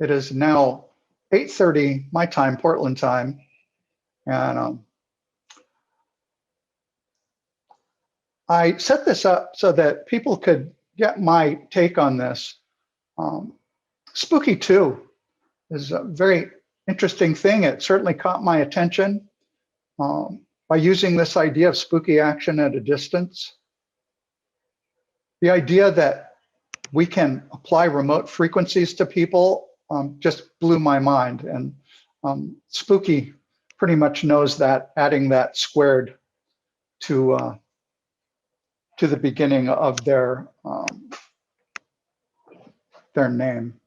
It is now 8:30 my time, Portland time, and I set this up so that people could get my take on this. Spooky2 is a very interesting thing. It certainly caught my attention by using this idea of spooky action at a distance. The idea that we can apply remote frequencies to people just blew my mind. And Spooky pretty much knows that, adding that squared to the beginning of their name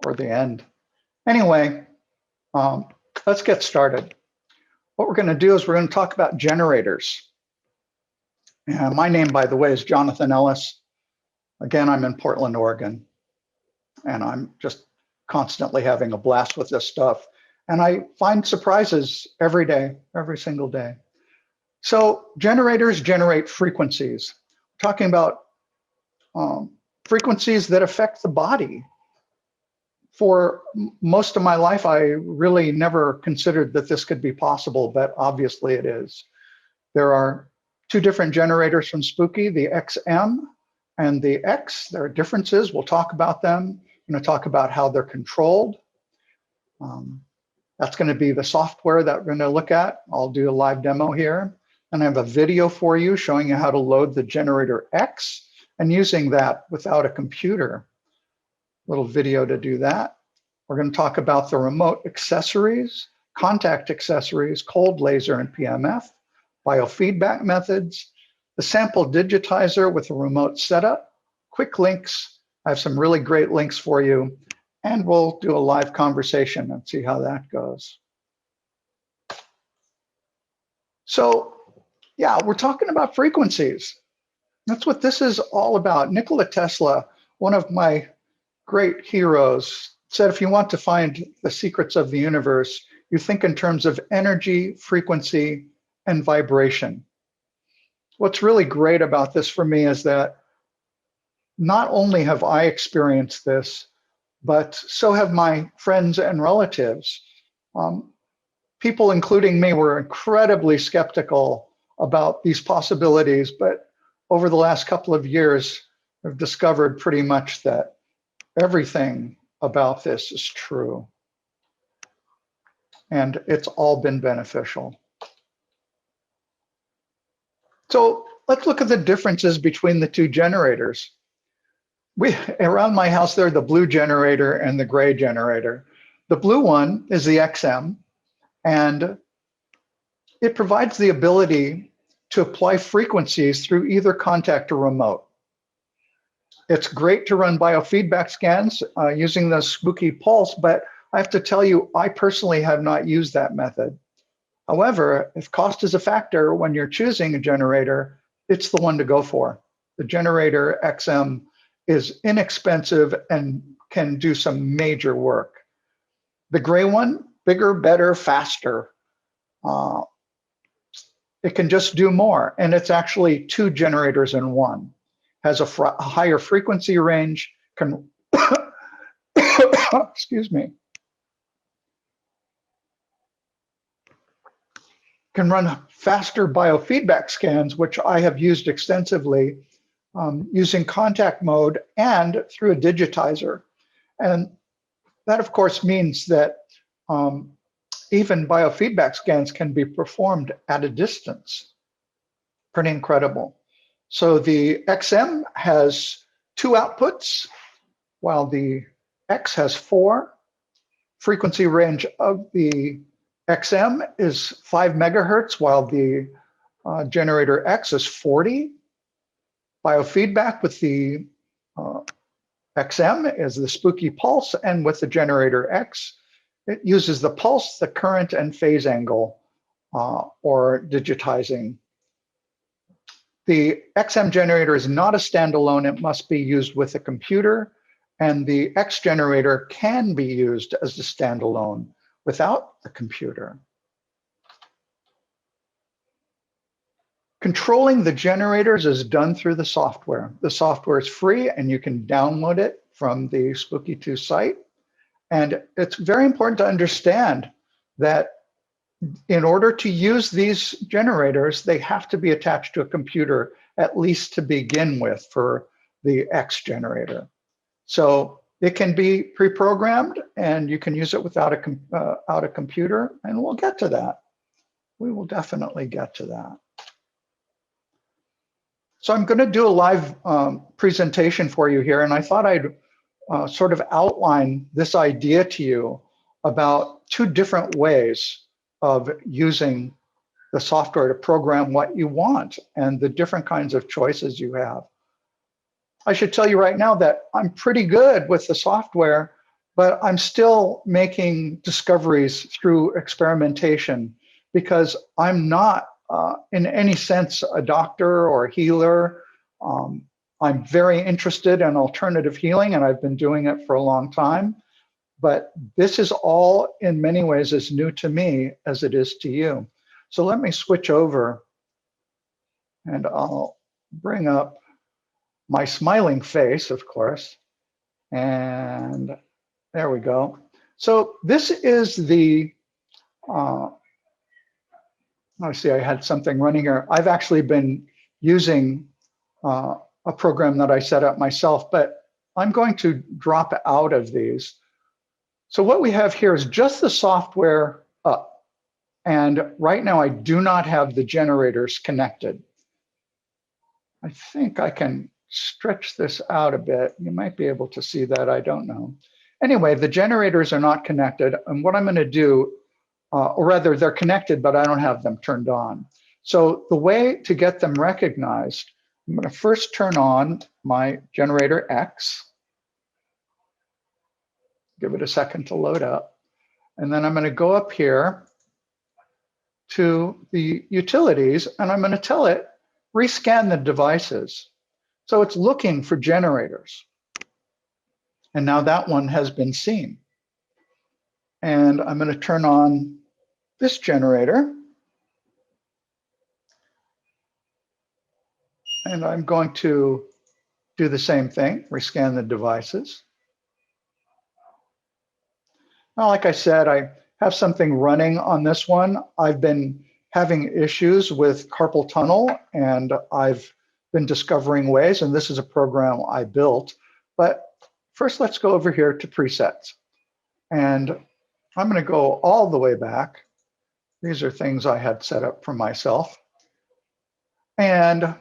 or the end. Anyway, let's get started. What we're going to do is we're going to talk about generators. And my name, by the way, is Jonathan Ellis. Again, I'm in Portland, Oregon, and I'm just constantly having a blast with this stuff. And I find surprises every day, every single day. So generators generate frequencies. We're talking about frequencies that affect the body. For most of my life, I really never considered that this could be possible, but obviously it is. There are two different generators from Spooky, the XM and the X. There are differences. We'll talk about them. I'm going to talk about how they're controlled. That's going to be the software that we're going to look at. I'll do a live demo here. And I have a video for you showing you how to load the GeneratorX and using that without a computer. Little video to do that. We're going to talk about the remote accessories, contact accessories, cold laser and PEMF, biofeedback methods, the sample digitizer with a remote setup, quick links. I have some really great links for you, and we'll do a live conversation and see how that goes. So yeah, we're talking about frequencies. That's what this is all about. Nikola Tesla, one of my great heroes, said if you want to find the secrets of the universe, you think in terms of energy, frequency, and vibration. What's really great about this for me is that not only have I experienced this, but so have my friends and relatives. People, including me, were incredibly skeptical about these possibilities, but over the last couple of years, I've discovered pretty much that everything about this is true. And it's all been beneficial. So let's look at the differences between the two generators. Around my house, there are the blue generator and the gray generator. The blue one is the XM, and it provides the ability to apply frequencies through either contact or remote. It's great to run biofeedback scans using the Spooky Pulse, but I have to tell you, I personally have not used that method. However, if cost is a factor when you're choosing a generator, it's the one to go for. The Generator XM is inexpensive and can do some major work. The gray one, bigger, better, faster. It can just do more, and it's actually two generators in one. Has a higher frequency range, can, excuse me, can run faster biofeedback scans, which I have used extensively using contact mode and through a digitizer. And that, of course, means that even biofeedback scans can be performed at a distance. Pretty incredible. So the XM has 2 outputs, while the X has 4. Frequency range of the XM is 5 megahertz, while the GeneratorX is 40. Biofeedback with the XM is the Spooky Pulse, and with the GeneratorX, it uses the pulse, the current, and phase angle, or digitizing. The XM generator is not a standalone. It must be used with a computer, and the X generator can be used as a standalone without a computer. Controlling the generators is done through the software. The software is free, and you can download it from the Spooky2 site. And it's very important to understand that in order to use these generators, they have to be attached to a computer, at least to begin with, for the X generator. So it can be pre-programmed, and you can use it without a computer, and we'll get to that. We will definitely get to that. So I'm going to do a live presentation for you here, and I thought I'd sort of outline this idea to you about two different ways of using the software to program what you want and the different kinds of choices you have. I should tell you right now that I'm pretty good with the software, but I'm still making discoveries through experimentation because I'm not in any sense a doctor or a healer. I'm very interested in alternative healing, and I've been doing it for a long time. But this is all in many ways as new to me as it is to you. So let me switch over, and I'll bring up my smiling face, of course. And there we go. So this is the, I see I had something running here. I've actually been using a program that I set up myself, but I'm going to drop out of these. So what we have here is just the software up. And right now I do not have the generators connected. I think I can stretch this out a bit. You might be able to see that, I don't know. Anyway, the generators are not connected. And what I'm gonna do, or rather they're connected, but I don't have them turned on. So the way to get them recognized, I'm gonna first turn on my GeneratorX. Give it a second to load up. And then I'm gonna go up here to the utilities, and I'm gonna tell it, rescan the devices. So it's looking for generators. And now that one has been seen. And I'm gonna turn on this generator. And I'm going to do the same thing, rescan the devices. Now, like I said, I have something running on this one. I've been having issues with carpal tunnel, and I've been discovering ways, and this is a program I built. But first, let's go over here to presets. And I'm gonna go all the way back. These are things I had set up for myself. And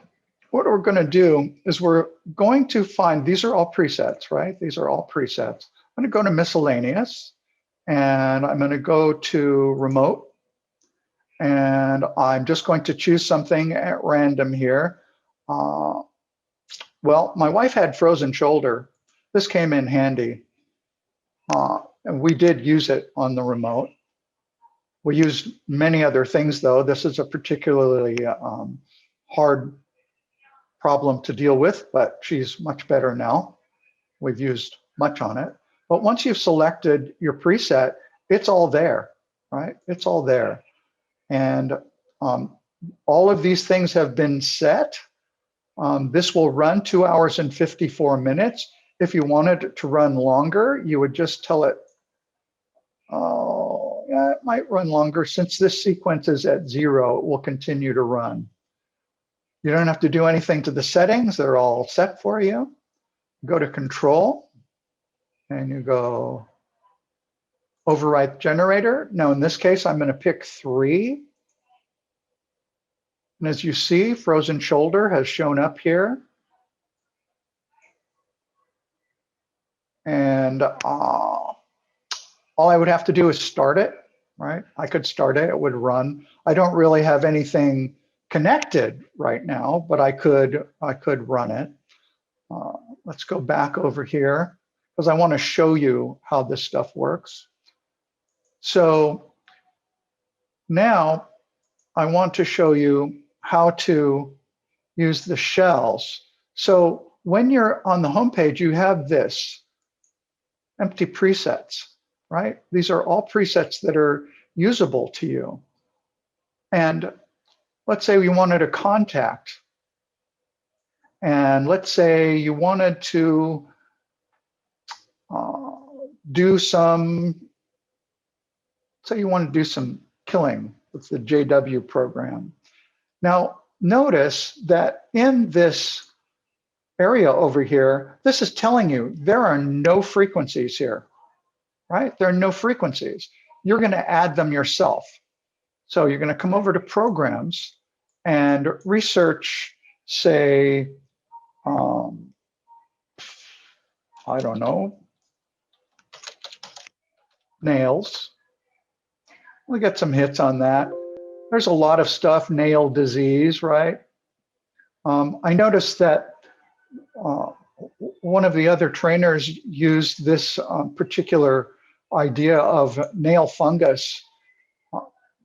what we're gonna do is we're going to find, these are all presets, right? These are all presets. I'm gonna go to miscellaneous, and I'm gonna go to remote, and I'm just going to choose something at random here. Well, my wife had frozen shoulder. This came in handy. And we did use it on the remote. We used many other things though. This is a particularly hard problem to deal with, but she's much better now. We've used much on it. But once you've selected your preset, it's all there, right? It's all there. And all of these things have been set. This will run 2 hours and 54 minutes. If you wanted it to run longer, you would just tell it, oh, yeah, it might run longer. Since this sequence is at 0, it will continue to run. You don't have to do anything to the settings. They're all set for you. Go to control, and you go override generator. Now, in this case, I'm going to pick 3. And as you see, frozen shoulder has shown up here. And all I would have to do is start it, right? I could start it, it would run. I don't really have anything connected right now, but I could run it. Let's go back over here because I want to show you how this stuff works. So now I want to show you how to use the shells. So when you're on the home page, you have this empty presets, right? These are all presets that are usable to you. And let's say we wanted a contact. And let's say you wanted to do some, say you want to do some killing with the JW program. Now, notice that in this area over here, this is telling you there are no frequencies here, right? There are no frequencies. You're going to add them yourself. So you're going to come over to programs and research, say, I don't know, nails. We get some hits on that. There's a lot of stuff, nail disease, right? I noticed that one of the other trainers used this particular idea of nail fungus.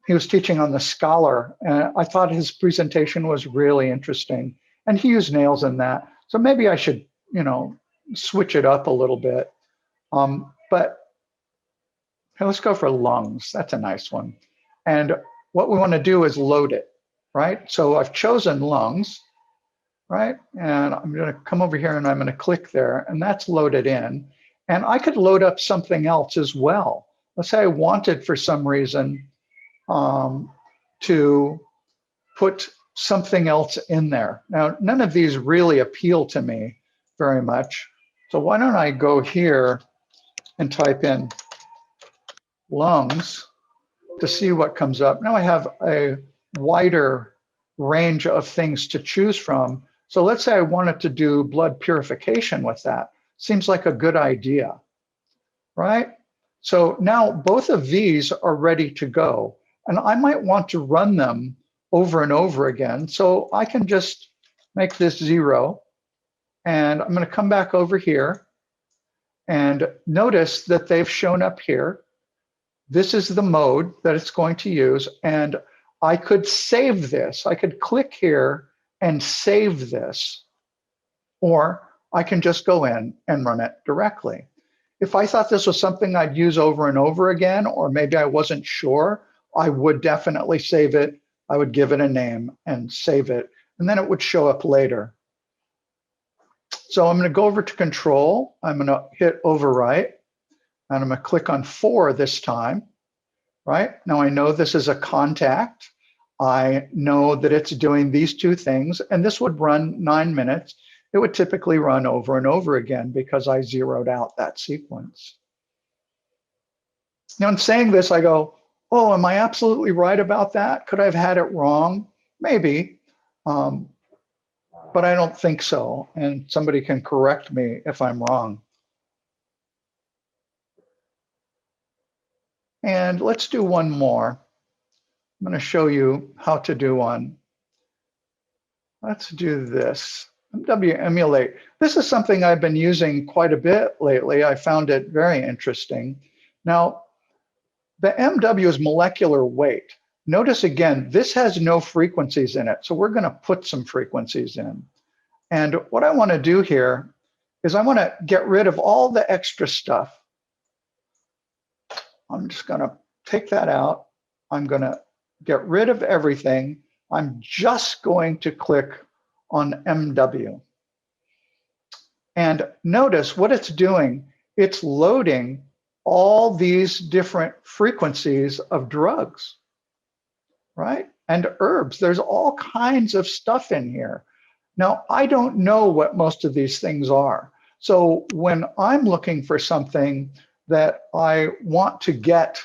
He was teaching on the Scholar, and I thought his presentation was really interesting. And he used nails in that. So maybe I should, switch it up a little bit. But hey, let's go for lungs. That's a nice one. And what we want to do is load it, right? So I've chosen lungs, right? And I'm going to come over here and I'm going to click there, and that's loaded in. And I could load up something else as well. Let's say I wanted for some reason to put something else in there. Now, none of these really appeal to me very much. So why don't I go here and type in lungs to see what comes up. Now I have a wider range of things to choose from. So let's say I wanted to do blood purification with that. Seems like a good idea, right? So now both of these are ready to go. And I might want to run them over and over again. So I can just make this 0. And I'm going to come back over here and notice that they've shown up here. This is the mode that it's going to use. And I could save this. I could click here and save this. Or I can just go in and run it directly. If I thought this was something I'd use over and over again, or maybe I wasn't sure, I would definitely save it. I would give it a name and save it, and then it would show up later. So I'm going to go over to Control. I'm going to hit Overwrite, and I'm going to click on 4 this time, right? Now I know this is a contact. I know that it's doing these 2 things, and this would run 9 minutes. It would typically run over and over again because I zeroed out that sequence. Now in saying this, I go, oh, am I absolutely right about that? Could I have had it wrong? Maybe, but I don't think so. And somebody can correct me if I'm wrong. And let's do one more. I'm going to show you how to do one. Let's do this. MW emulate. This is something I've been using quite a bit lately. I found it very interesting. Now, the MW is molecular weight. Notice again, this has no frequencies in it. So we're going to put some frequencies in. And what I want to do here is I want to get rid of all the extra stuff. I'm just going to take that out. I'm going to get rid of everything. I'm just going to click on MW. And notice what it's doing. It's loading all these different frequencies of drugs, right? And herbs. There's all kinds of stuff in here. Now, I don't know what most of these things are. So when I'm looking for something that I want to get,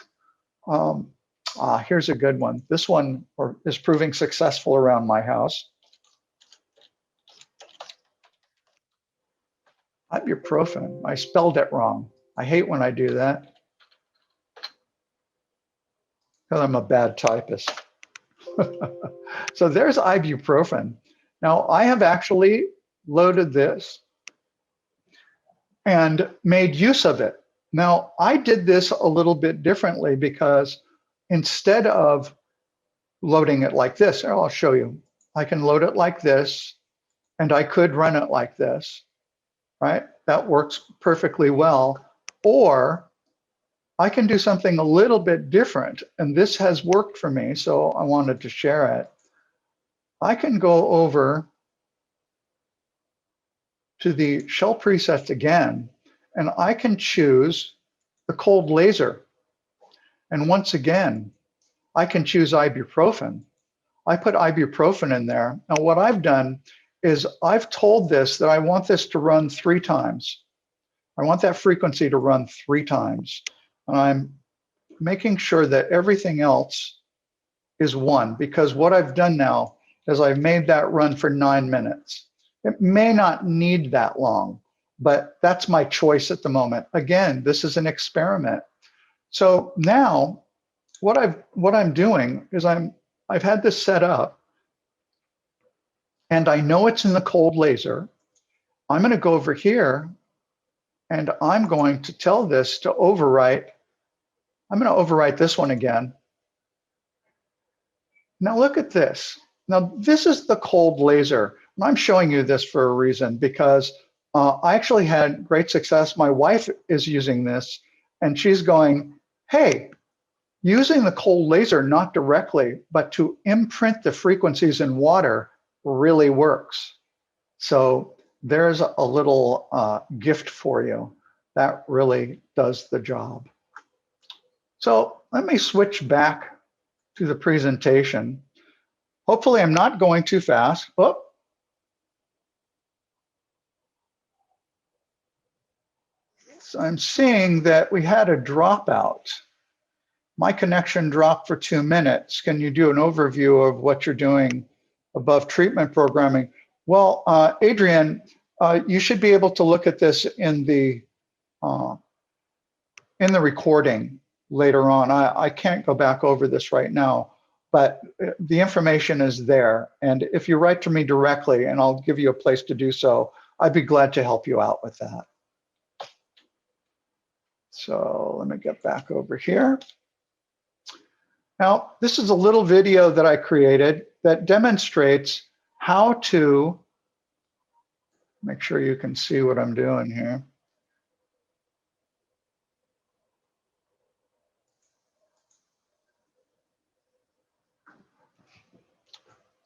here's a good one. This one is proving successful around my house. Ibuprofen. I spelled it wrong. I hate when I do that because I'm a bad typist. So there's ibuprofen. Now I have actually loaded this and made use of it. Now I did this a little bit differently because instead of loading it like this, I'll show you. I can load it like this, and I could run it like this, right? That works perfectly well. Or I can do something a little bit different, and this has worked for me, so I wanted to share it. I can go over to the shell presets again, and I can choose the cold laser. And once again, I can choose ibuprofen. I put ibuprofen in there. Now what I've done is I've told this that I want this to run 3 times. I want that frequency to run 3 times. And I'm making sure that everything else is 1, because what I've done now is I've made that run for 9 minutes. It may not need that long, but that's my choice at the moment. Again, this is an experiment. So now what I'm doing is I've had this set up, and I know it's in the cold laser. I'm going to go over here, and I'm going to tell this to overwrite. I'm going to overwrite this one again. Now look at this. Now this is the cold laser. And I'm showing you this for a reason, because I actually had great success. My wife is using this, and she's going, hey, using the cold laser, not directly, but to imprint the frequencies in water really works. So there's a little gift for you. That really does the job. So let me switch back to the presentation. Hopefully I'm not going too fast. Oh. So I'm seeing that we had a dropout. My connection dropped for 2 minutes. Can you do an overview of what you're doing above treatment programming? Well, Adrian, you should be able to look at this in the recording later on. I can't go back over this right now, but the information is there. And if you write to me directly, and I'll give you a place to do so, I'd be glad to help you out with that. So let me get back over here. Now, this is a little video that I created that demonstrates how to, make sure you can see what I'm doing here.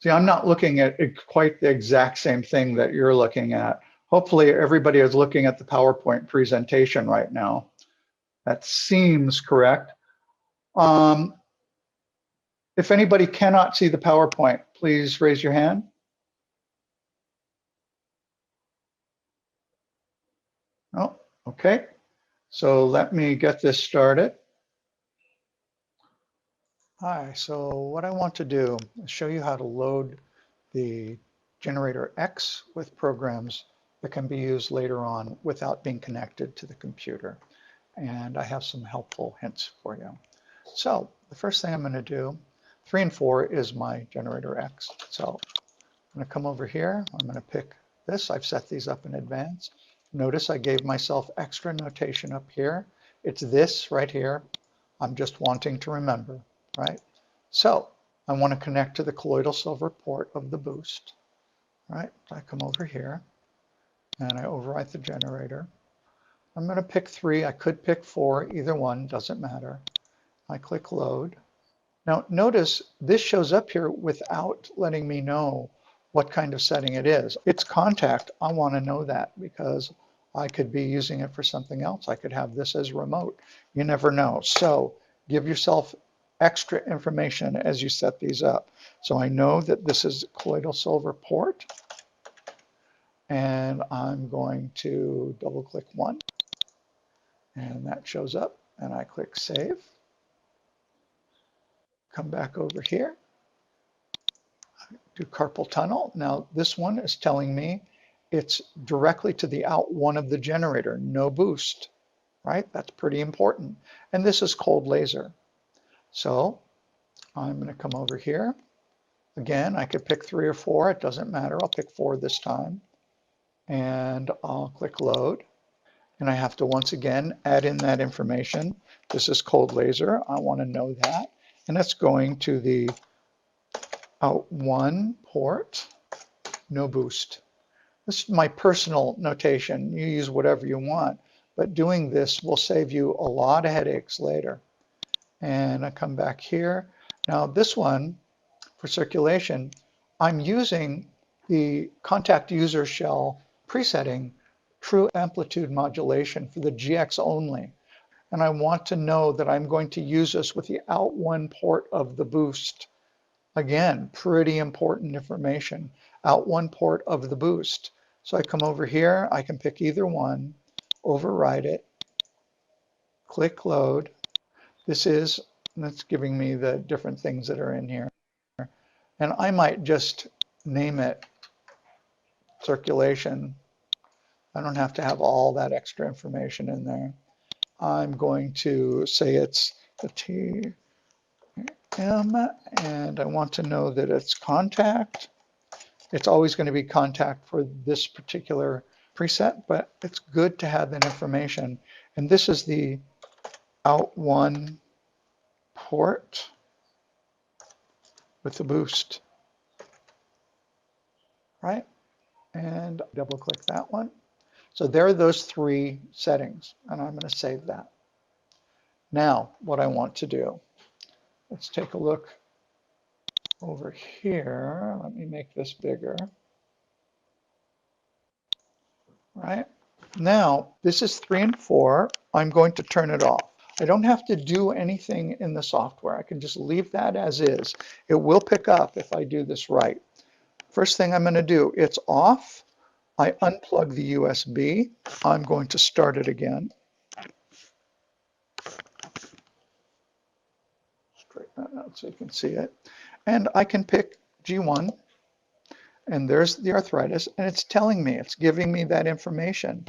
See, I'm not looking at quite the exact same thing that you're looking at. Hopefully everybody is looking at the PowerPoint presentation right now. That seems correct. If anybody cannot see the PowerPoint, please raise your hand. Oh, okay. So let me get this started. Hi, so what I want to do is show you how to load the GeneratorX with programs that can be used later on without being connected to the computer. And I have some helpful hints for you. So the first thing I'm going to do, 3 and 4 is my GeneratorX. So I'm going to come over here. I'm going to pick this. I've set these up in advance. Notice I gave myself extra notation up here. It's this right here. I'm just wanting to remember, right? So I want to connect to the colloidal silver port of the boost, right? I come over here and I overwrite the generator. I'm going to pick 3. I could pick 4. Either one, doesn't matter. I click load. Now notice this shows up here without letting me know what kind of setting it is. It's contact. I want to know that because I could be using it for something else. I could have this as remote. You never know. So give yourself extra information as you set these up. So I know that this is colloidal silver port, and I'm going to double click 1, and that shows up, and I click save. Come back over here, do carpal tunnel. Now this one is telling me it's directly to the out 1 of the generator, no boost, right? That's pretty important. And this is cold laser. So I'm going to come over here. Again, I could pick 3 or 4, it doesn't matter. I'll pick 4 this time. And I'll click load. And I have to once again add in that information. This is cold laser. I want to know that. And that's going to the out 1 port, no boost. This is my personal notation. You use whatever you want, but doing this will save you a lot of headaches later. And I come back here. Now this one, for circulation, I'm using the contact user shell presetting true amplitude modulation for the GX only. and I want to know that I'm going to use this with the out one port of the boost. Again, pretty important information. Out one port of the boost. So I come over here, I can pick either one, override it, click load. That's giving me the different things that are in here. And I might just name it circulation. I don't have to have all that extra information in there. I'm going to say it's the TM, and I want to know that it's contact. It's always going to be contact for this particular preset, but it's good to have that information. And this is the out one port with the boost, right? And double click that one. So there are those three settings, and I'm going to save that. Now, what I want to do, let's take a look over here. Let me make this bigger. Right? Now, this is 3 and 4. I'm going to turn it off. I don't have to do anything in the software. I can just leave that as is. It will pick up if I do this right. First thing I'm going to do, it's off. I unplug the USB. I'm going to start it again. Straighten that out so you can see it. And I can pick G1. And there's the arthritis. And it's telling me, it's giving me that information.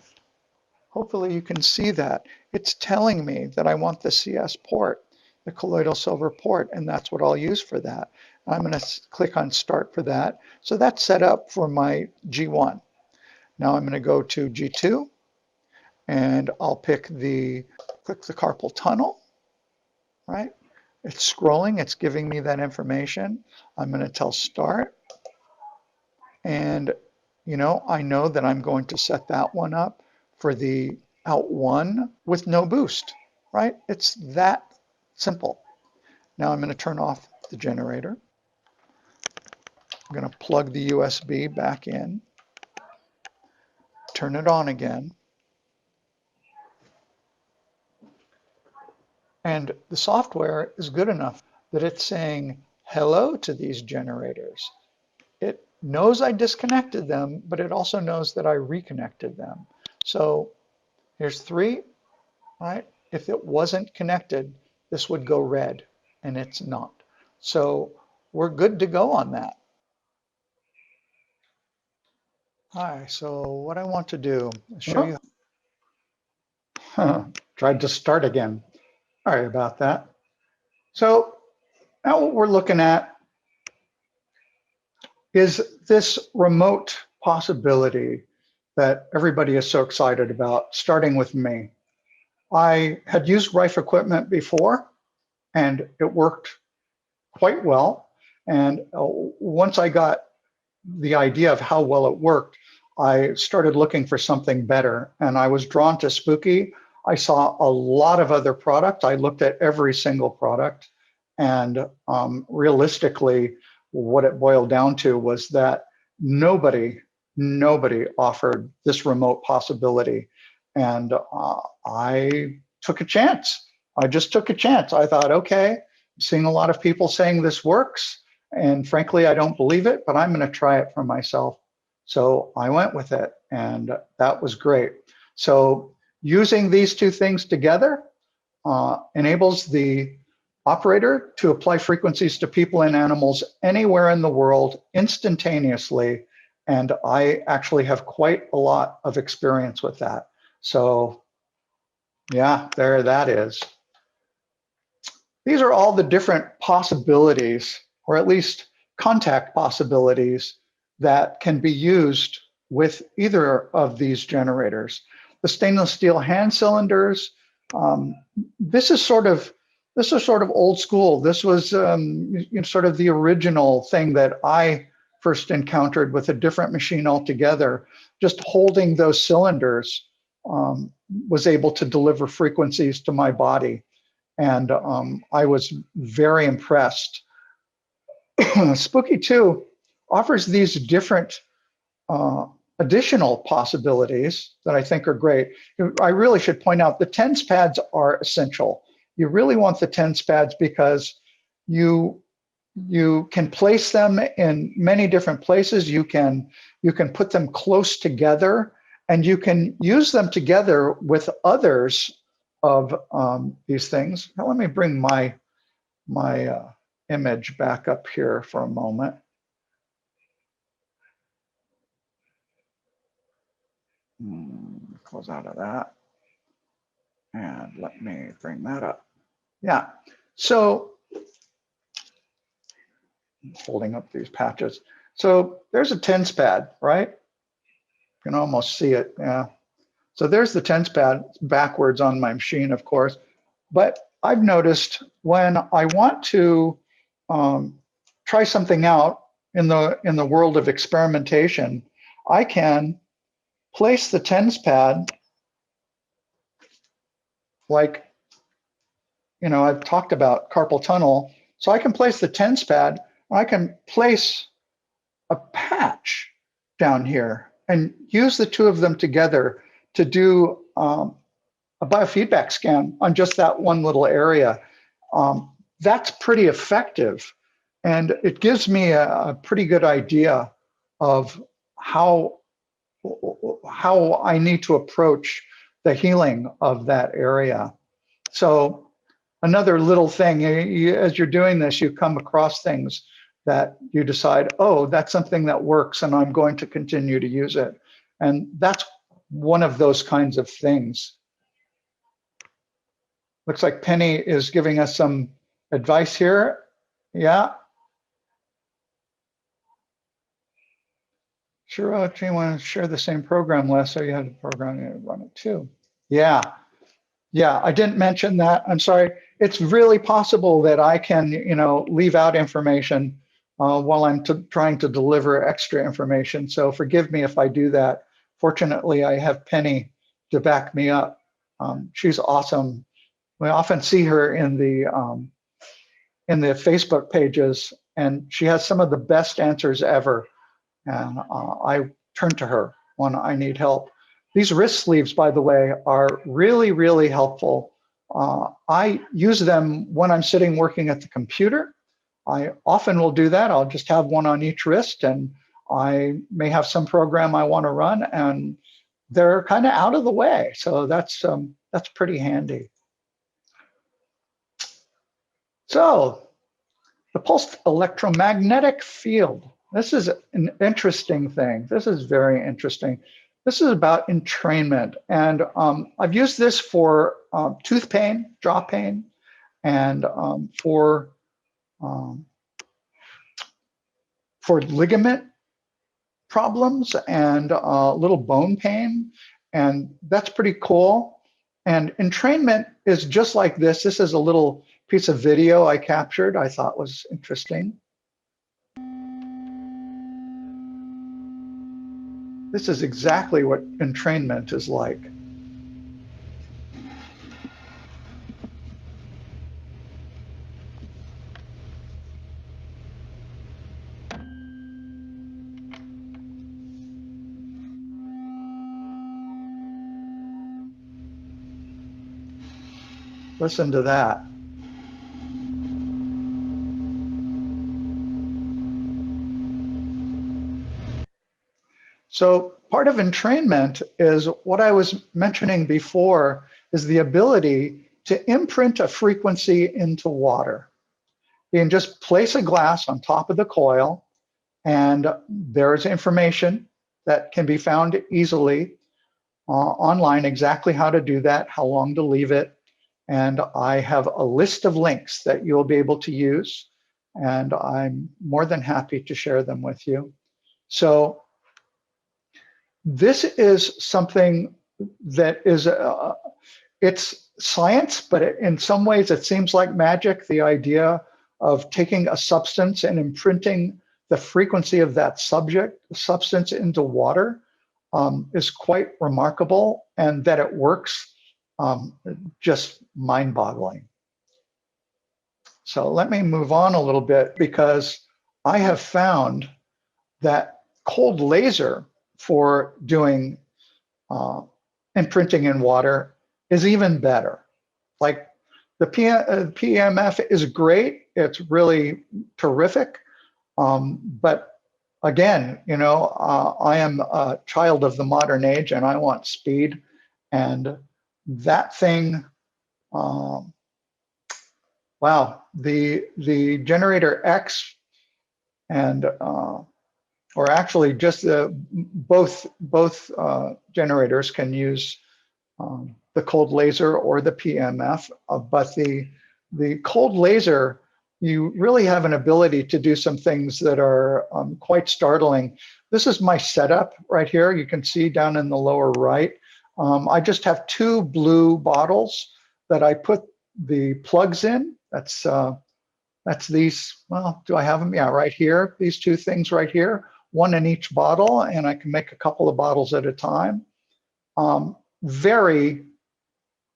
Hopefully you can see that. It's telling me that I want the CS port, the colloidal silver port, and that's what I'll use for that. I'm going to click on start for that. So that's set up for my G1. Now I'm going to go to G2, and I'll click the carpal tunnel, right? It's scrolling, it's giving me that information. I'm going to tell start, and I know that I'm going to set that one up for the out one with no boost, right? It's that simple. Now I'm going to turn off the generator. I'm going to plug the USB back in, turn it on again. And the software is good enough that it's saying hello to these generators. It knows I disconnected them, but it also knows that I reconnected them. So here's 3, right? If it wasn't connected, this would go red, and it's not. So we're good to go on that. All right, so what I want to do is show you. Tried to start again. Sorry about that. So now what we're looking at is this remote possibility that everybody is so excited about, starting with me. I had used Rife equipment before, and it worked quite well. And once I got the idea of how well it worked, I started looking for something better, and I was drawn to Spooky. I saw a lot of other products. I looked at every single product, and realistically, what it boiled down to was that nobody offered this remote possibility. And I took a chance. I just took a chance. I thought, okay, I'm seeing a lot of people saying this works, and frankly, I don't believe it, but I'm going to try it for myself. So I went with it, and that was great. So using these two things together enables the operator to apply frequencies to people and animals anywhere in the world instantaneously. And I actually have quite a lot of experience with that. So yeah, there that is. These are all the different possibilities, or at least contact possibilities, that can be used with either of these generators. The stainless steel hand cylinders, this is sort of old school. This was sort of the original thing that I first encountered with a different machine altogether. Just holding those cylinders was able to deliver frequencies to my body. And I was very impressed. Spooky2 offers these different additional possibilities that I think are great. I really should point out the TENS pads are essential. You really want the TENS pads because you can place them in many different places. You can put them close together, and you can use them together with others of these things. Now let me bring my image back up here for a moment. Close out of that. And let me bring that up. Yeah, so holding up these patches. So there's a TENS pad, right? You can almost see it, yeah. So there's the TENS pad backwards on my machine, of course. But I've noticed when I want to try something out in the world of experimentation, I can place the TENS pad like, I've talked about carpal tunnel. So I can place the TENS pad, I can place a patch down here and use the two of them together to do a biofeedback scan on just that one little area. That's pretty effective. And it gives me a pretty good idea of how I need to approach the healing of that area. So another little thing, as you're doing this, you come across things that you decide, oh, that's something that works and I'm going to continue to use it. And that's one of those kinds of things. Looks like Penny is giving us some advice here. Yeah. Sure, if you want to share the same program list, so you have the program to run it too. Yeah. Yeah, I didn't mention that. I'm sorry. It's really possible that I can, leave out information while I'm trying to deliver extra information. So forgive me if I do that. Fortunately, I have Penny to back me up. She's awesome. We often see her in the Facebook pages, and she has some of the best answers ever. And I turn to her when I need help. These wrist sleeves, by the way, are really, really helpful. I use them when I'm sitting working at the computer. I often will do that. I'll just have one on each wrist, and I may have some program I want to run, and they're kind of out of the way. So that's pretty handy. So the pulsed electromagnetic field. This is an interesting thing. This is very interesting. This is about entrainment. And I've used this for tooth pain, jaw pain, and for ligament problems and little bone pain. And that's pretty cool. And entrainment is just like this. This is a little piece of video I captured I thought was interesting. This is exactly what entrainment is like. Listen to that. So part of entrainment is what I was mentioning before, is the ability to imprint a frequency into water. You can just place a glass on top of the coil, and there's information that can be found easily online, exactly how to do that, how long to leave it. And I have a list of links that you'll be able to use, and I'm more than happy to share them with you. So this is something that is, it's science, but in some ways it seems like magic. The idea of taking a substance and imprinting the frequency of that substance into water is quite remarkable, and that it works, just mind-boggling. So let me move on a little bit, because I have found that cold laser for doing imprinting in water is even better. Like the PEMF is great. It's really terrific. But again, you know, I am a child of the modern age and I want speed. And that thing, wow, the GeneratorX and or actually just both generators can use the cold laser or the PEMF, but the cold laser, you really have an ability to do some things that are quite startling. This is my setup right here. You can see down in the lower right. I just have two blue bottles that I put the plugs in. That's these, well, do I have them? Yeah, right here, these two things right here, one in each bottle, and I can make a couple of bottles at a time. Very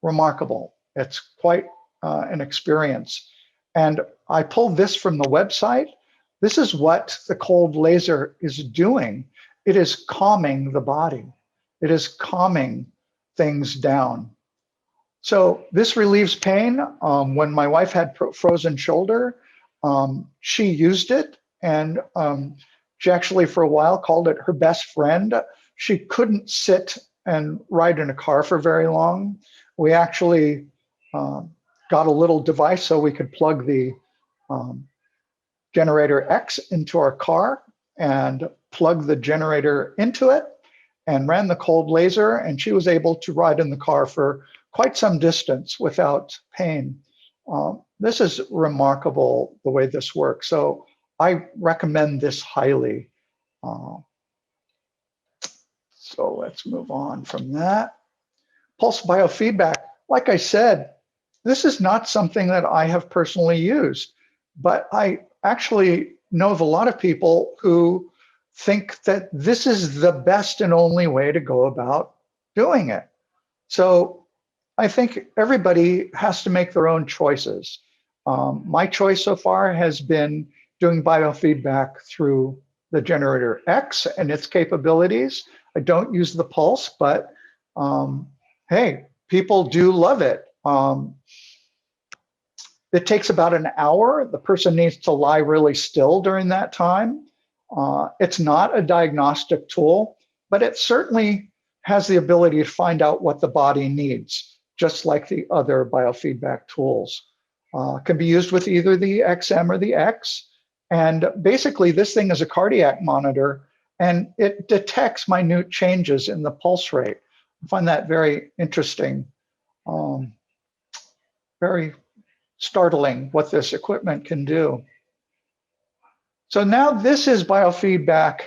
remarkable. It's quite an experience. And I pulled this from the website. This is what the cold laser is doing. It is calming the body. It is calming things down. So this relieves pain. When my wife had frozen shoulder, she used it, and she actually for a while called it her best friend. She couldn't sit and ride in a car for very long. We actually got a little device so we could plug the GeneratorX into our car and plug the generator into it and ran the cold laser, and she was able to ride in the car for quite some distance without pain. This is remarkable the way this works. So I recommend this highly. So let's move on from that. Pulse biofeedback, like I said, this is not something that I have personally used, but I actually know of a lot of people who think that this is the best and only way to go about doing it. So I think everybody has to make their own choices. My choice so far has been doing biofeedback through the GeneratorX and its capabilities. I don't use the pulse, but hey, people do love it. It takes about an hour. The person needs to lie really still during that time. It's not a diagnostic tool, but it certainly has the ability to find out what the body needs, just like the other biofeedback tools. Can be used with either the XM or the X. And basically, this thing is a cardiac monitor, and it detects minute changes in the pulse rate. I find that very interesting, very startling what this equipment can do. So now this is biofeedback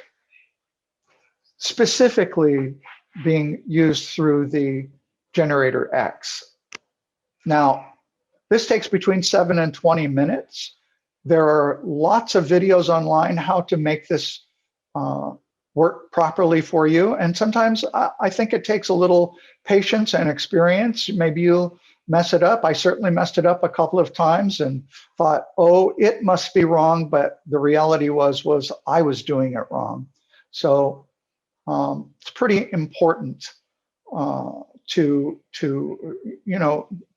specifically being used through the GeneratorX. Now, this takes between 7 and 20 minutes. There are lots of videos online how to make this work properly for you. And sometimes I think it takes a little patience and experience. Maybe you'll mess it up. I certainly messed it up a couple of times and thought, oh, it must be wrong. But the reality was I was doing it wrong. So it's pretty important to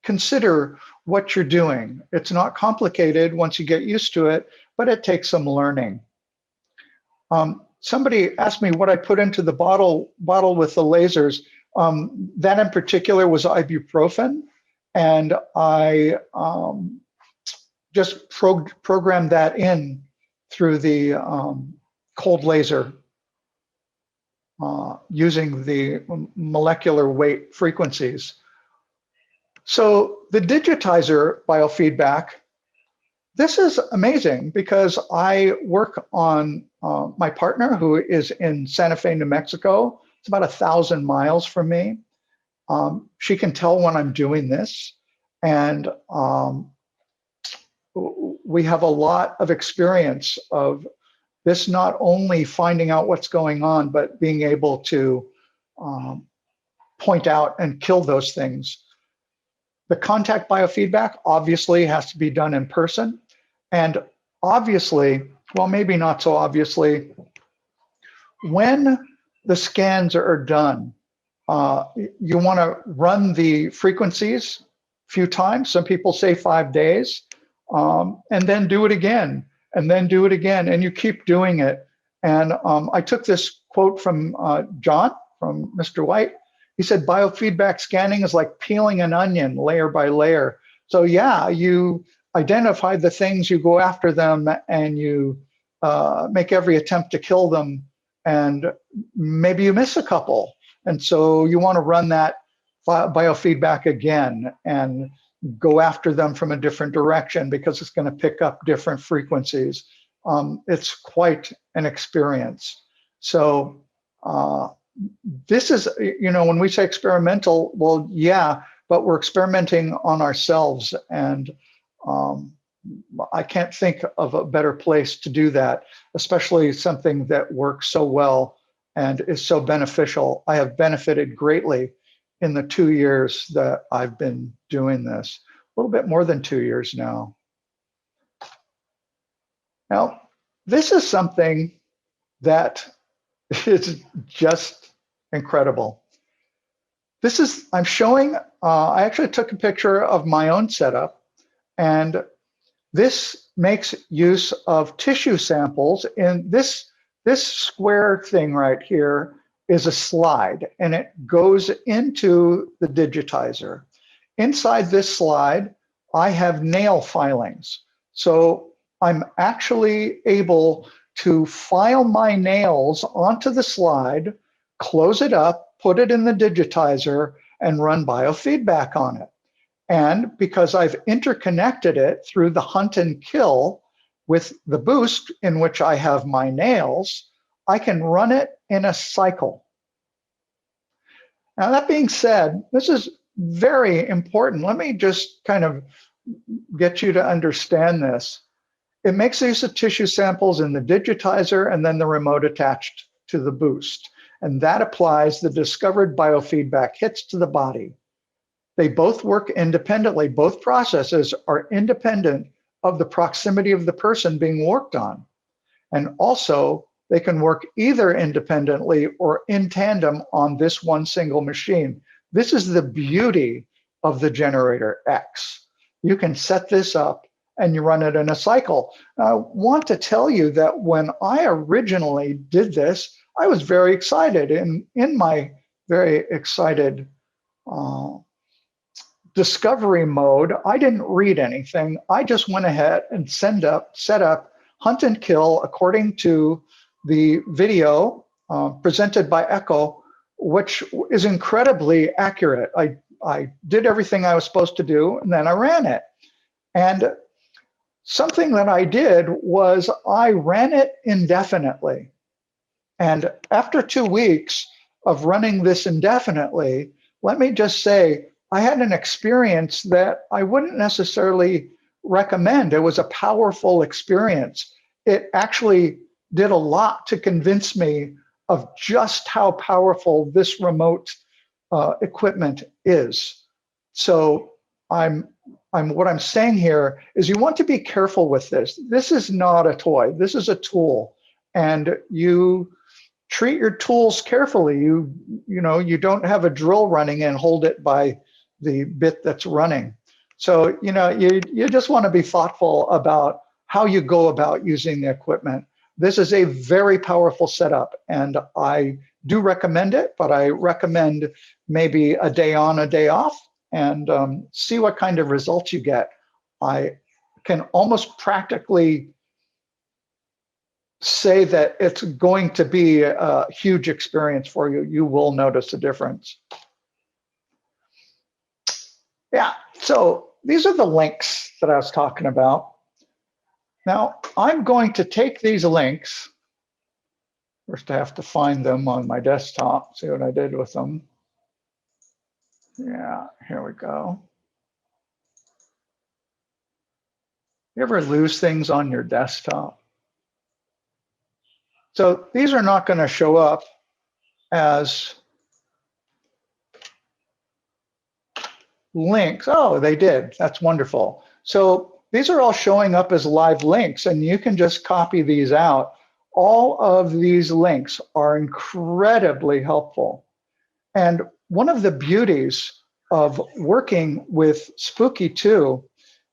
consider what you're doing. It's not complicated once you get used to it, but it takes some learning. Somebody asked me what I put into the bottle with the lasers. That in particular was ibuprofen, and I just programmed that in through the cold laser using the molecular weight frequencies. So the Digitizer biofeedback, this is amazing because I work on my partner who is in Santa Fe, New Mexico. It's about 1,000 miles from me. She can tell when I'm doing this, and we have a lot of experience of this, not only finding out what's going on, but being able to point out and kill those things. The contact biofeedback obviously has to be done in person. And obviously, well, maybe not so obviously, when the scans are done, you want to run the frequencies a few times. Some people say 5 days, and then do it again, and then do it again, and you keep doing it. And I took this quote from John, from Mr. White. He said, biofeedback scanning is like peeling an onion layer by layer. So yeah, you identify the things, you go after them, and you make every attempt to kill them, and maybe you miss a couple. And so you want to run that biofeedback again and go after them from a different direction, because it's going to pick up different frequencies. It's quite an experience. So this is, when we say experimental, well, yeah, but we're experimenting on ourselves. And I can't think of a better place to do that, especially something that works so well and is so beneficial. I have benefited greatly in the 2 years that I've been doing this, a little bit more than 2 years now. Now, this is something that is just incredible. This is, I'm showing, I actually took a picture of my own setup, and this makes use of tissue samples. And this square thing right here is a slide, and it goes into the digitizer. Inside this slide, I have nail filings. So I'm actually able to file my nails onto the slide, close it up, put it in the digitizer, and run biofeedback on it. And because I've interconnected it through the hunt and kill with the boost in which I have my nails, I can run it in a cycle. Now, that being said, this is very important. Let me just kind of get you to understand this. It makes use of tissue samples in the digitizer and then the remote attached to the boost. And that applies the discovered biofeedback hits to the body. They both work independently. Both processes are independent of the proximity of the person being worked on. And also, they can work either independently or in tandem on this one single machine. This is the beauty of the GeneratorX. You can set this up and you run it in a cycle. Now, I want to tell you that when I originally did this, I was very excited. And in my very excited discovery mode, I didn't read anything. I just went ahead and set up hunt and kill according to the video presented by Echo, which is incredibly accurate. I did everything I was supposed to do, and then I ran it. And something that I did was I ran it indefinitely. And after 2 weeks of running this indefinitely, let me just say, I had an experience that I wouldn't necessarily recommend. It was a powerful experience. It actually did a lot to convince me of just how powerful this remote equipment is. So what I'm saying here is you want to be careful with this. This is not a toy. This is a tool, and you treat your tools carefully. You don't have a drill running and hold it by the bit that's running. So you just want to be thoughtful about how you go about using the equipment. This is a very powerful setup, and I do recommend it, but I recommend maybe a day on, a day off, and see what kind of results you get. I can almost practically say that it's going to be a huge experience for you. You will notice a difference. Yeah, so these are the links that I was talking about. Now, I'm going to take these links. First, I have to find them on my desktop, see what I did with them. Yeah, here we go. You ever lose things on your desktop? So these are not going to show up as links. Oh, they did. That's wonderful. So these are all showing up as live links, and you can just copy these out, all of these links are incredibly helpful. And one of the beauties of working with Spooky2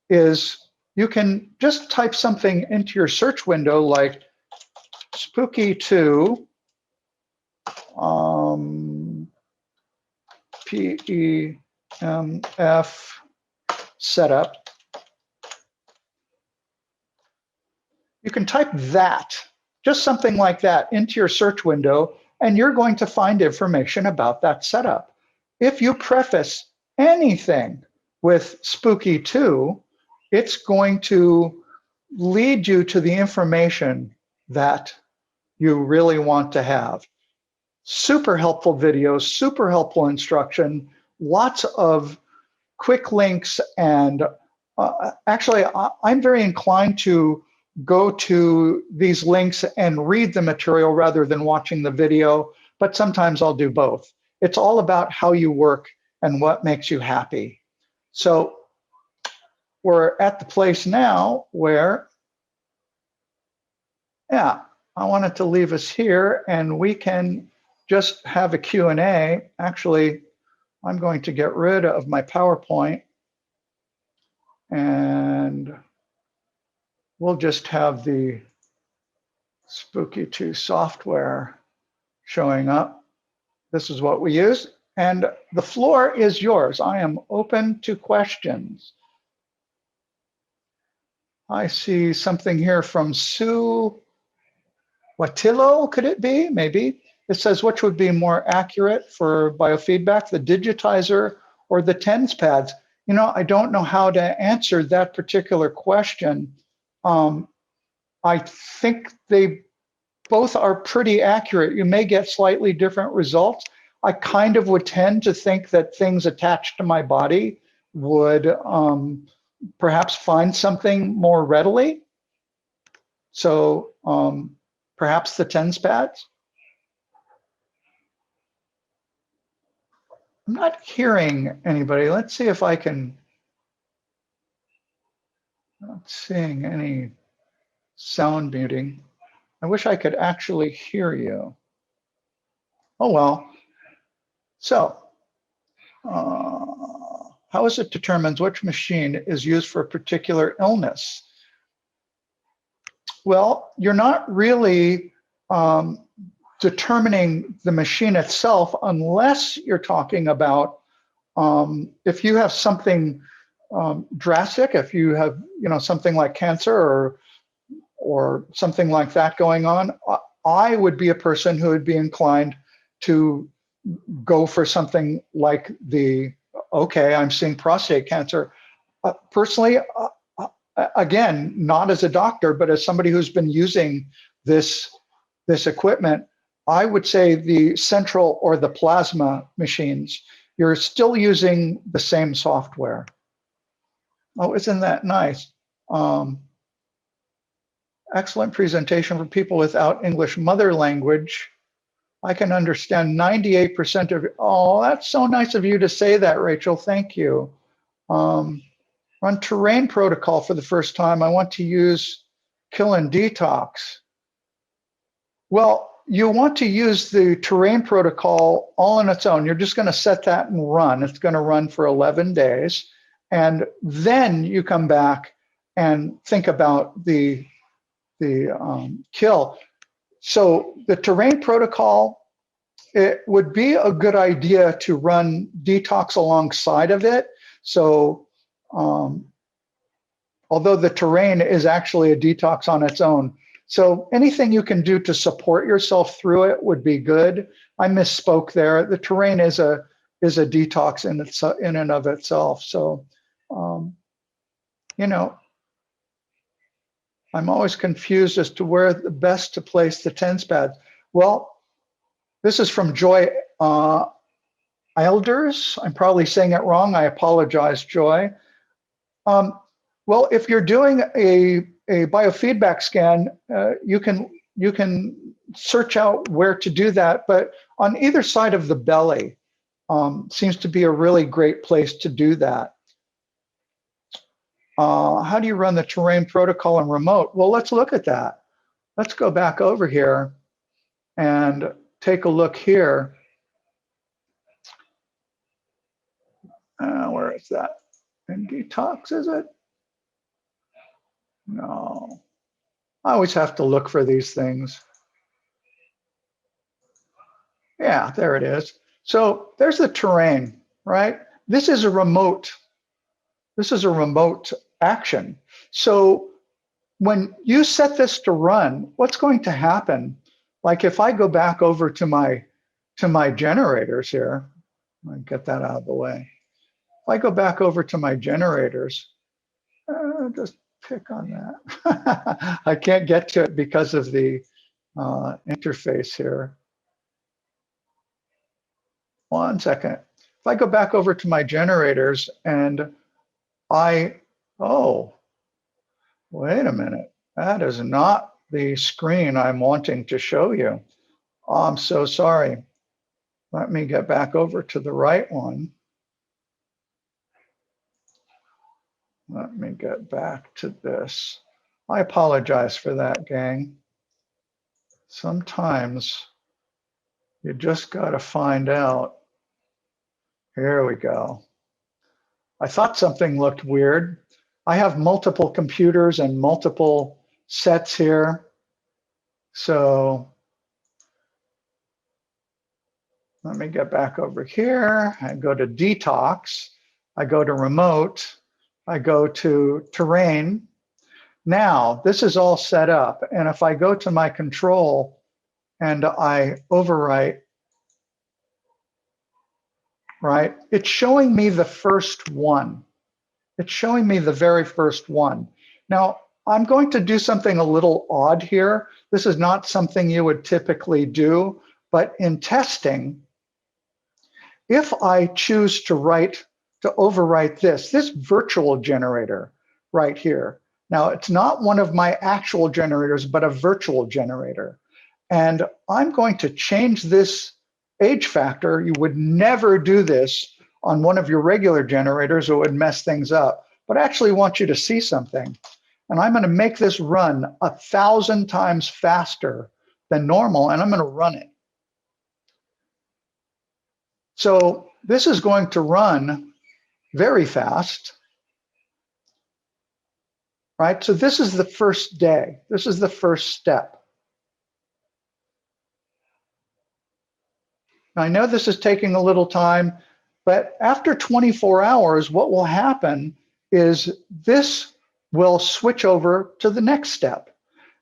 is you can just type something into your search window like Spooky2 PEMF setup. You can type that, just something like that, into your search window, and you're going to find information about that setup. If you preface anything with Spooky2, it's going to lead you to the information that you really want to have. Super helpful videos, super helpful instruction, lots of quick links, and actually, I'm very inclined to go to these links and read the material rather than watching the video, but sometimes I'll do both. It's all about how you work and what makes you happy. So we're at the place now where, yeah, I wanted to leave us here and we can just have a Q&A. Actually, I'm going to get rid of my PowerPoint and we'll just have the Spooky2 software showing up. This is what we use, and the floor is yours. I am open to questions. I see something here from Sue Watillo, could it be? Maybe. It says, which would be more accurate for biofeedback, the digitizer or the TENS pads? You know, I don't know how to answer that particular question. I think they both are pretty accurate. You may get slightly different results. I kind of would tend to think that things attached to my body would perhaps find something more readily. So perhaps the TENS pads. I'm not hearing anybody. Let's see if I can. Not seeing any sound muting. I wish I could actually hear you. Oh, well. So how is it determined which machine is used for a particular illness? Well, you're not really determining the machine itself unless you're talking about if you have something drastic, if you have something like cancer or something like that going on, I would be a person who would be inclined to go for something like okay, I'm seeing prostate cancer. Personally, again, not as a doctor, but as somebody who's been using this equipment, I would say the central or the plasma machines, you're still using the same software. Oh, isn't that nice? Excellent presentation for people without English mother language. I can understand 98% of, oh, that's so nice of you to say that, Rachel, thank you. Run terrain protocol for the first time. I want to use kill and detox. Well, you want to use the terrain protocol all on its own. You're just going to set that and run. It's going to run for 11 days. And then you come back and think about the kill. So the terrain protocol, it would be a good idea to run detox alongside of it. So although the terrain is actually a detox on its own. So anything you can do to support yourself through it would be good. I misspoke there. The terrain is a detox in and of itself. So, I'm always confused as to where the best to place the TENS pad. Well, this is from Joy Elders. I'm probably saying it wrong. I apologize, Joy. Well, if you're doing a biofeedback scan, you can search out where to do that, but on either side of the belly seems to be a really great place to do that. How do you run the terrain protocol in remote? Well, let's look at that. let's go back over here and take a look here. Where is that? In detox, is it? No. I always have to look for these things. Yeah, there it is. So there's the terrain, right? This is a remote action. So when you set this to run, what's going to happen? Like if I go back over to my generators here, let me get that out of the way. If I go back over to my generators, just pick on that. I can't get to it because of the interface here. One second. If I go back over to my generators and oh, wait a minute. That is not the screen I'm wanting to show you. Oh, I'm so sorry. Let me get back over to the right one. Let me get back to this. I apologize for that, gang. Sometimes you just got to find out. Here we go. I thought something looked weird. I have multiple computers and multiple sets here. So let me get back over here. I go to detox. I go to remote. I go to terrain. Now, this is all set up. And if I go to my control and I overwrite, right, it's showing me the first one. It's showing me the very first one. Now, I'm going to do something a little odd here. This is not something you would typically do, but in testing, if I choose to overwrite this virtual generator right here. Now, it's not one of my actual generators, but a virtual generator. And I'm going to change this age factor. You would never do this on one of your regular generators, or it would mess things up. But I actually want you to see something. And I'm going to make this run 1,000 times faster than normal, and I'm going to run it. So this is going to run very fast, right? So this is the first day. This is the first step. I know this is taking a little time, but after 24 hours, what will happen is this will switch over to the next step.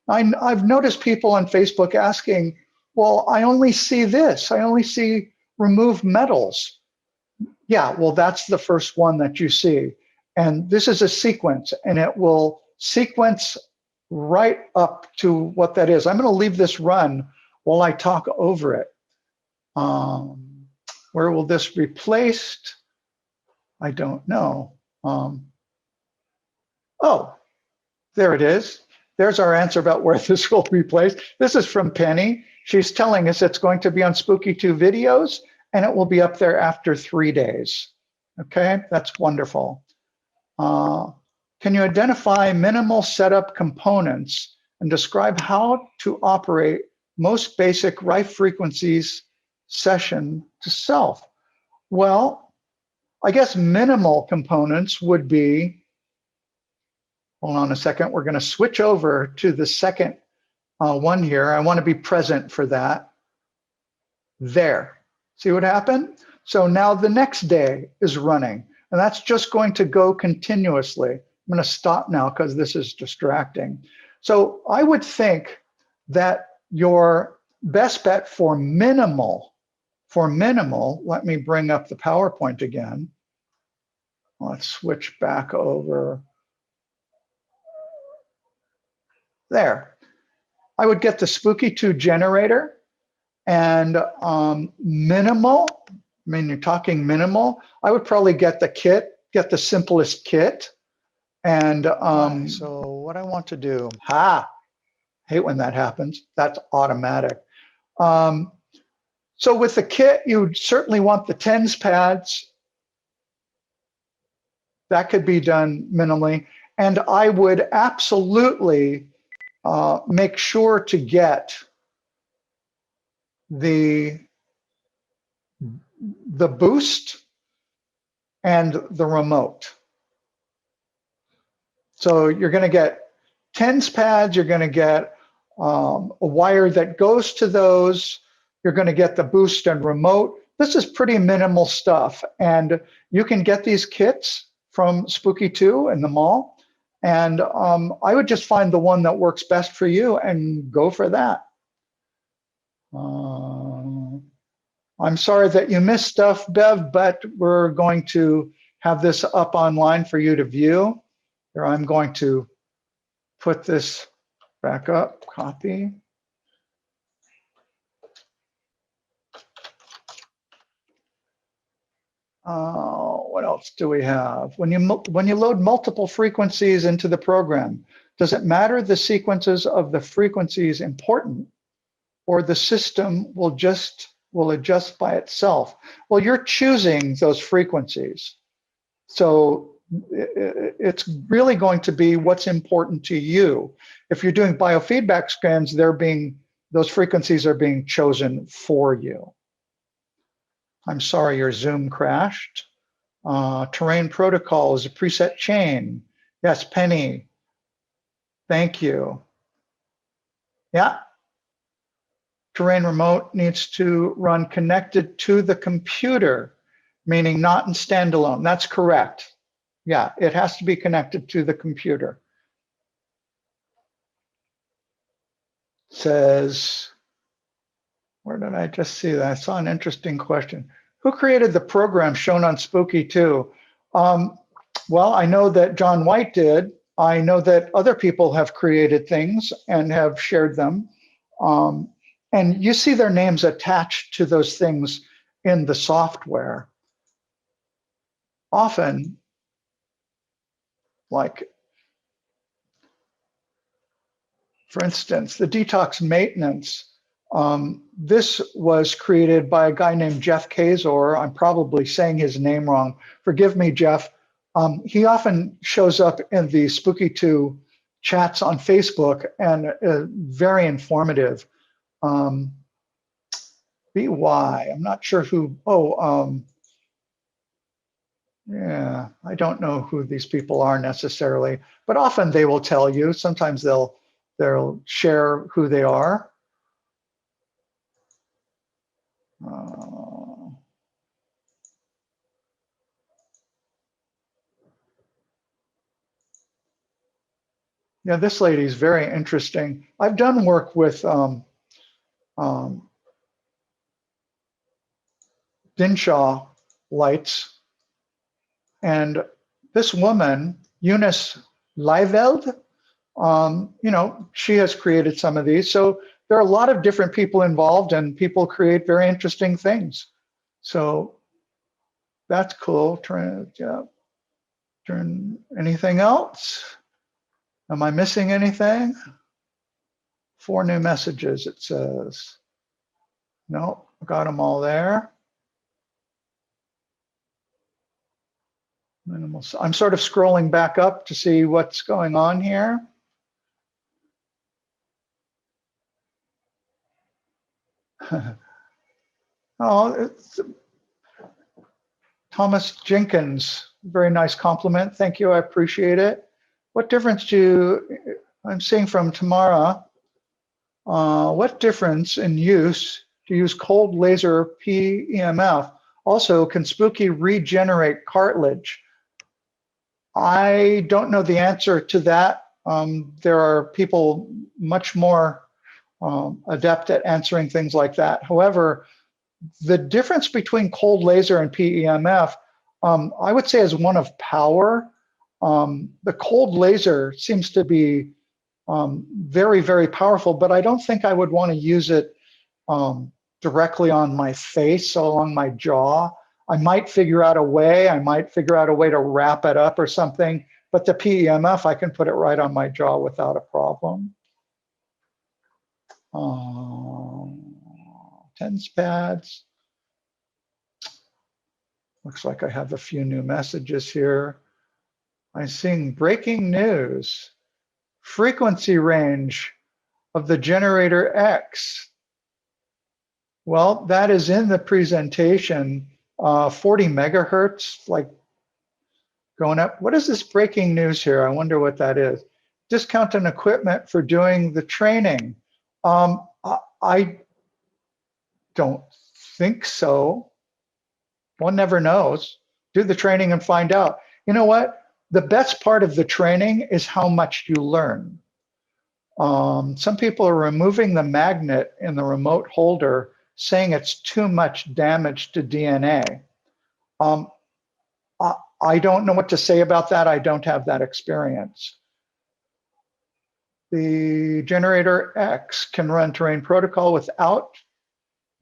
I've noticed people on Facebook asking, well, I only see this. I only see remove metals. Yeah, well, that's the first one that you see. And this is a sequence, and it will sequence right up to what that is. I'm going to leave this run while I talk over it. Where will this be placed? I don't know. Oh, there it is. There's our answer about where this will be placed. This is from Penny. She's telling us it's going to be on Spooky2 videos, and it will be up there after 3 days. Okay, that's wonderful. Can you identify minimal setup components and describe how to operate most basic Rife frequencies session to self? Well, I guess minimal components would be, hold on a second, we're going to switch over to the second one here. I want to be present for that. There. See what happened? So now the next day is running, and that's just going to go continuously. I'm going to stop now because this is distracting. So I would think that your best bet for minimal, let me bring up the PowerPoint again. Let's switch back over. There. I would get the Spooky2 generator, and minimal, I mean, you're talking minimal, I would probably get the kit, get the simplest kit. And so what I want to do, hate when that happens, that's automatic. So with the kit, you certainly want the TENS pads. That could be done minimally. And I would absolutely make sure to get the boost and the remote. So you're going to get TENS pads, you're going to get a wire that goes to those, you're going to get the boost and remote. This is pretty minimal stuff, and you can get these kits from Spooky2 in the mall, and I would just find the one that works best for you and go for that. I'm sorry that you missed stuff, Bev, but we're going to have this up online for you to view. Here, I'm going to put this back up, copy. What else do we have? When you load multiple frequencies into the program, does it matter the sequences of the frequencies important, or the system will adjust by itself? Well, you're choosing those frequencies. So it's really going to be what's important to you. If you're doing biofeedback scans, those frequencies are being chosen for you. I'm sorry your Zoom crashed. Terrain protocol is a preset chain. Yes, Penny, thank you. Yeah. Terrain remote needs to run connected to the computer, meaning not in standalone. That's correct. Yeah, it has to be connected to the computer. Says, where did I just see that? I saw an interesting question. Who created the program shown on Spooky2? Well, I know that John White did. I know that other people have created things and have shared them. And you see their names attached to those things in the software. Often, like, for instance, the detox maintenance, this was created by a guy named Jeff Kazor. I'm probably saying his name wrong. Forgive me, Jeff. He often shows up in the Spooky2 chats on Facebook and very informative. BY, I'm not sure who, yeah, I don't know who these people are necessarily, but often they will tell you. Sometimes they'll share who they are. Yeah, this lady is very interesting. I've done work with Dinshaw lights, and this woman, Eunice Liveld, she has created some of these. So there are a lot of different people involved, and people create very interesting things. So that's cool. Turn anything else? Am I missing anything? 4 new messages, it says. No, got them all there. Minimal. I'm sort of scrolling back up to see what's going on here. Oh, it's Thomas Jenkins, very nice compliment. Thank you, I appreciate it. What difference I'm seeing from Tamara, what difference in use to use cold laser PEMF? Also, can Spooky regenerate cartilage? I don't know the answer to that. There are people much more adept at answering things like that. However, the difference between cold laser and PEMF, I would say, is one of power. The cold laser seems to be very, very powerful, but I don't think I would want to use it directly on my face, along my jaw. I might figure out a way to wrap it up or something, but the PEMF, I can put it right on my jaw without a problem. TENS pads. Looks like I have a few new messages here. I'm seeing breaking news. frequency range of the GeneratorX. Well, that is in the presentation, 40 megahertz, like going up. What is this breaking news here? I wonder what that is. Discount on equipment for doing the training. I don't think so. One never knows. Do the training and find out. You know what? The best part of the training is how much you learn. Some people are removing the magnet in the remote holder, saying it's too much damage to DNA. I don't know what to say about that. I don't have that experience. The GeneratorX can run terrain protocol without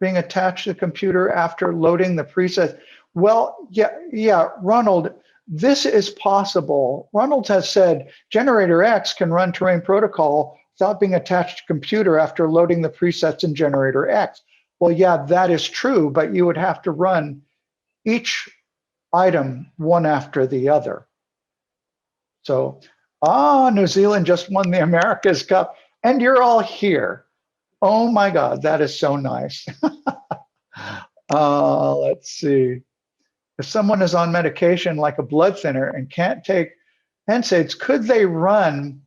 being attached to the computer after loading the preset. Well, yeah, Ronald, this is possible. Ronald has said GeneratorX can run terrain protocol without being attached to computer after loading the presets in GeneratorX. Well, yeah, that is true, but you would have to run each item one after the other. So, New Zealand just won the America's Cup, and you're all here. Oh my God, that is so nice. Let's see. If someone is on medication like a blood thinner and can't take NSAIDs, could they run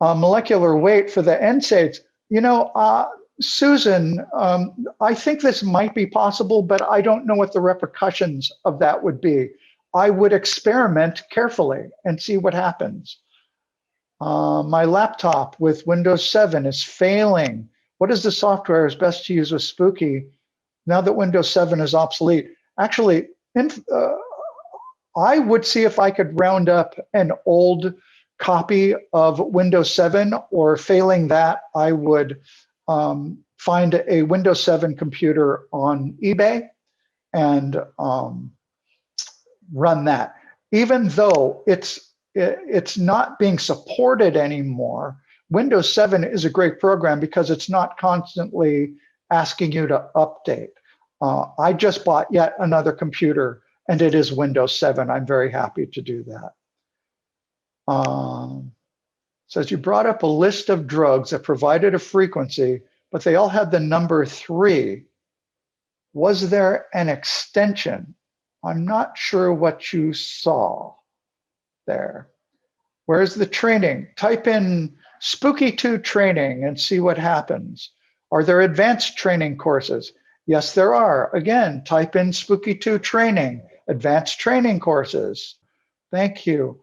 molecular weight for the NSAIDs? You know, Susan, I think this might be possible, but I don't know what the repercussions of that would be. I would experiment carefully and see what happens. My laptop with Windows 7 is failing. What is the software is best to use with Spooky now that Windows 7 is obsolete? Actually, I would see if I could round up an old copy of Windows 7, or failing that, I would find a Windows 7 computer on eBay and run that. Even though it's not being supported anymore, Windows 7 is a great program because it's not constantly asking you to update. I just bought yet another computer and it is Windows 7. I'm very happy to do that. Says you brought up a list of drugs that provided a frequency, but they all had the number 3. Was there an extension? I'm not sure what you saw there. Where's the training? Type in Spooky2 training and see what happens. Are there advanced training courses? Yes, there are. Again, type in Spooky2 training, advanced training courses. Thank you.